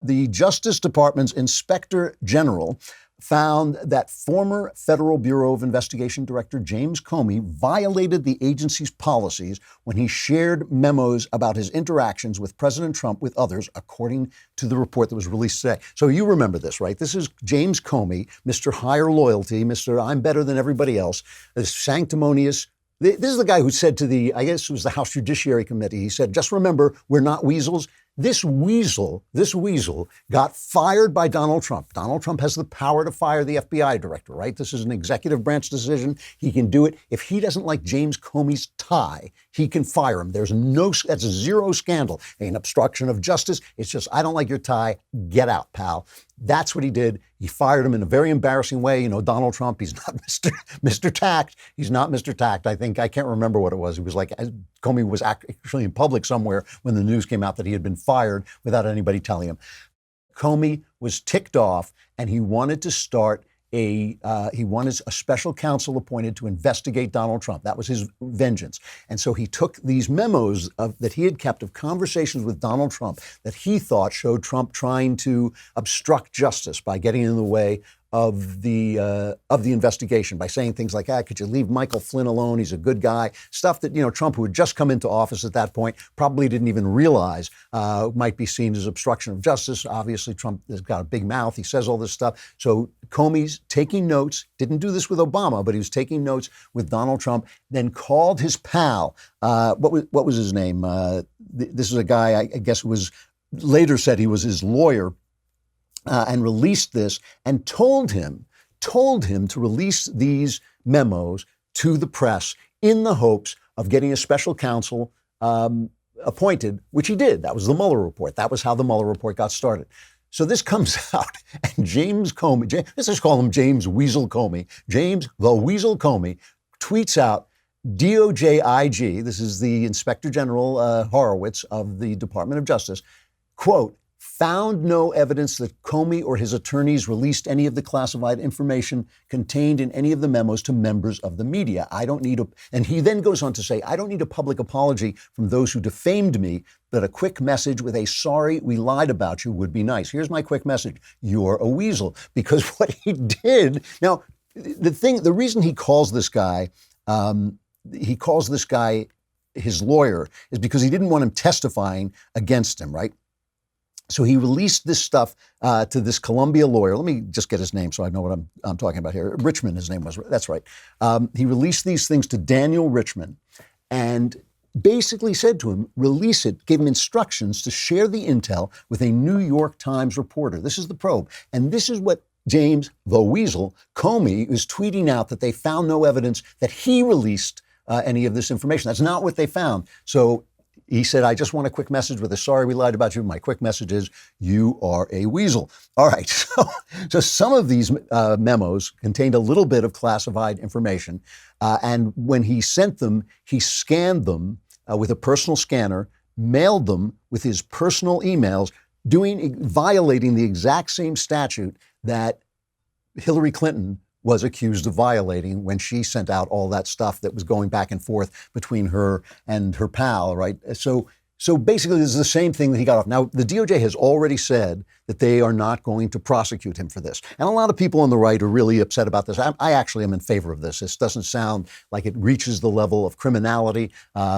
The Justice Department's Inspector General found that former Federal Bureau of Investigation Director James Comey violated the agency's policies when he shared memos about his interactions with President Trump with others, according to the report that was released today. So you remember this, right? This is James Comey, Mr. Higher Loyalty, Mr. I'm better than everybody else, this sanctimonious. This is the guy who said to the, I guess it was the House Judiciary Committee, he said, just remember, we're not weasels. This weasel got fired by Donald Trump. Donald Trump has the power to fire the FBI director, right? This is an executive branch decision. He can do it. If he doesn't like James Comey's tie, he can fire him. That's a zero scandal. Ain't obstruction of justice. It's just, I don't like your tie. Get out, pal. That's what he did. He fired him in a very embarrassing way. You know, Donald Trump, he's not Mr. Tact. He's not Mr. Tact. I can't remember what it was. It was like Comey was actually in public somewhere when the news came out that he had been fired without anybody telling him. Comey was ticked off and he wanted to start he wanted a special counsel appointed to investigate Donald Trump. That was his vengeance. And so he took these memos that he had kept of conversations with Donald Trump that he thought showed Trump trying to obstruct justice by getting in the way of the investigation, by saying things like, could you leave Michael Flynn alone? He's a good guy. Stuff that, Trump, who had just come into office at that point, probably didn't even realize might be seen as obstruction of justice. Obviously, Trump has got a big mouth. He says all this stuff. So Comey's taking notes, didn't do this with Obama, but he was taking notes with Donald Trump, then called his pal. What was his name? This is a guy, I guess, who was later said he was his lawyer. And released this and told him to release these memos to the press in the hopes of getting a special counsel appointed, which he did. That was the Mueller report. That was how the Mueller report got started. So this comes out, and James Comey, let's just call him James Weasel Comey, James the Weasel Comey, tweets out, DOJ IG, this is the Inspector General Horowitz of the Department of Justice, quote, found no evidence that Comey or his attorneys released any of the classified information contained in any of the memos to members of the media. And he then goes on to say, I don't need a public apology from those who defamed me, but a quick message with a sorry, we lied about you would be nice. Here's my quick message. You're a weasel. Because what he did, now, the reason he calls this guy his lawyer is because he didn't want him testifying against him, right? So he released this stuff to this Columbia lawyer. Let me just get his name so I know what I'm talking about here. Richmond, his name was. That's right. He released these things to Daniel Richmond and basically said to him, release it, gave him instructions to share the intel with a New York Times reporter. This is the probe. And this is what James the Weasel Comey is tweeting out, that they found no evidence that he released any of this information. That's not what they found. So he said, I just want a quick message with a sorry we lied about you. My quick message is, you are a weasel. All right. So some of these memos contained a little bit of classified information. And when he sent them, he scanned them with a personal scanner, mailed them with his personal emails, violating the exact same statute that Hillary Clinton was accused of violating when she sent out all that stuff that was going back and forth between her and her pal, right? So basically, this is the same thing that he got off. Now, the DOJ has already said that they are not going to prosecute him for this. And a lot of people on the right are really upset about this. I actually am in favor of this. This doesn't sound like it reaches the level of criminality.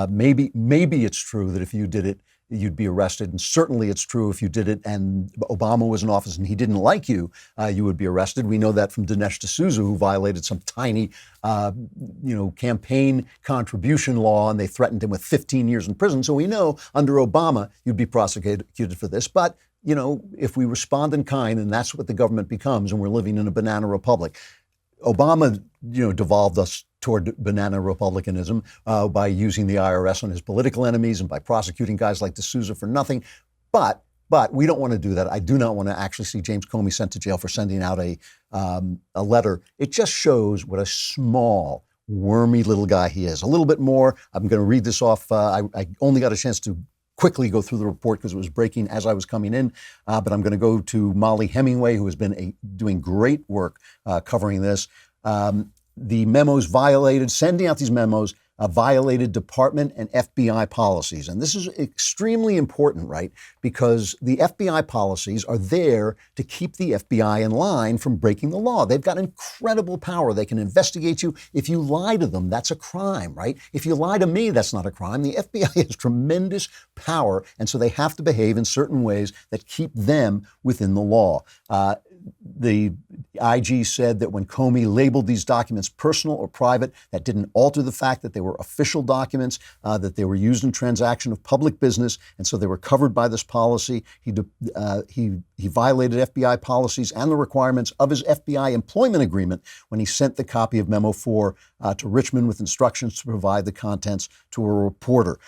Maybe it's true that if you did it, you'd be arrested. And certainly it's true if you did it and Obama was in office and he didn't like you, you would be arrested. We know that from Dinesh D'Souza, who violated some tiny, campaign contribution law, and they threatened him with 15 years in prison. So we know under Obama, you'd be prosecuted for this. But, if we respond in kind, and that's what the government becomes, and we're living in a banana republic, Obama, devolved us toward banana republicanism by using the IRS on his political enemies and by prosecuting guys like D'Souza for nothing. But we don't want to do that. I do not want to actually see James Comey sent to jail for sending out a letter. It just shows what a small, wormy little guy he is. A little bit more. I'm going to read this off. I only got a chance to quickly go through the report because it was breaking as I was coming in. But I'm going to go to Molly Hemingway, who has been doing great work covering this. The memos violated, sending out these memos violated department and FBI policies. And this is extremely important, right? Because the FBI policies are there to keep the FBI in line from breaking the law. They've got incredible power. They can investigate you. If you lie to them, that's a crime, right? If you lie to me, that's not a crime. The FBI has tremendous power, and so they have to behave in certain ways that keep them within the law. The IG said that when Comey labeled these documents personal or private, that didn't alter the fact that they were official documents, that they were used in transaction of public business, and so they were covered by this policy. He violated FBI policies and the requirements of his FBI employment agreement when he sent the copy of Memo 4 to Richmond with instructions to provide the contents to a reporter.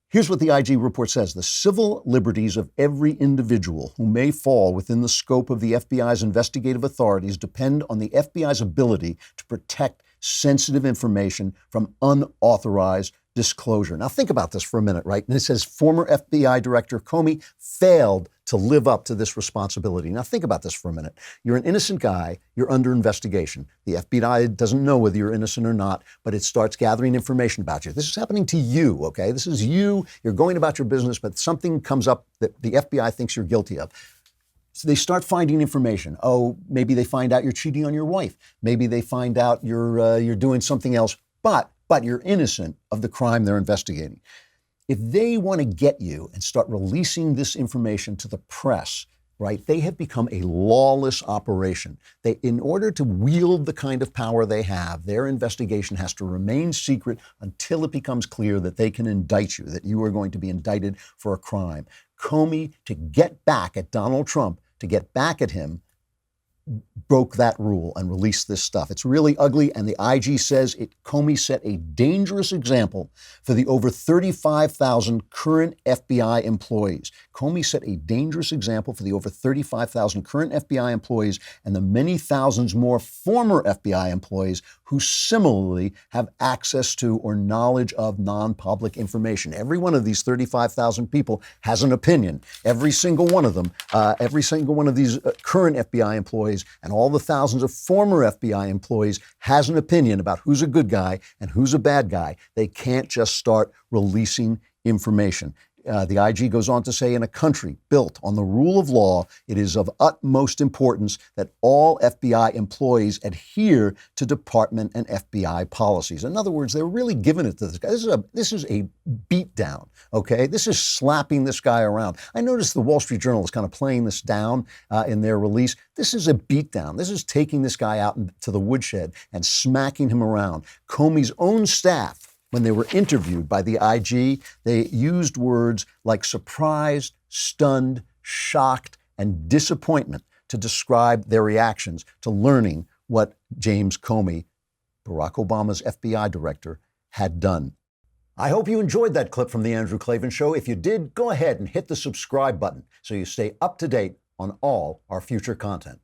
Here's what the IG report says. The civil liberties of every individual who may fall within the scope of the FBI's investigative authorities depend on the FBI's ability to protect sensitive information from unauthorized disclosure. Now think about this for a minute, right? And it says former FBI Director Comey failed to live up to this responsibility. Now think about this for a minute. You're an innocent guy. You're under investigation. The FBI doesn't know whether you're innocent or not, but it starts gathering information about you. This is happening to you, okay? This is you. You're going about your business, but something comes up that the FBI thinks you're guilty of. So they start finding information. Oh, maybe they find out you're cheating on your wife. Maybe they find out you're doing something else, but you're innocent of the crime they're investigating. If they want to get you and start releasing this information to the press, right, they have become a lawless operation. In order to wield the kind of power they have, their investigation has to remain secret until it becomes clear that they can indict you, that you are going to be indicted for a crime. Comey, to get back at Donald Trump, to get back at him, broke that rule and released this stuff. It's really ugly, and the IG says Comey set a dangerous example for the over 35,000 current FBI employees. Comey set a dangerous example for the over 35,000 current FBI employees and the many thousands more former FBI employees who similarly have access to or knowledge of non-public information. Every one of these 35,000 people has an opinion. Every single one of them, every single one of these current FBI employees and all the thousands of former FBI employees has an opinion about who's a good guy and who's a bad guy. They can't just start releasing information. The IG goes on to say, in a country built on the rule of law, it is of utmost importance that all FBI employees adhere to department and FBI policies. In other words, they're really giving it to this guy. This is a beatdown, okay? This is slapping this guy around. I noticed the Wall Street Journal is kind of playing this down in their release. This is a beatdown. This is taking this guy out to the woodshed and smacking him around. Comey's own staff, when they were interviewed by the IG, they used words like surprised, stunned, shocked, and disappointment to describe their reactions to learning what James Comey, Barack Obama's FBI director, had done. I hope you enjoyed that clip from The Andrew Klavan Show. If you did, go ahead and hit the subscribe button so you stay up to date on all our future content.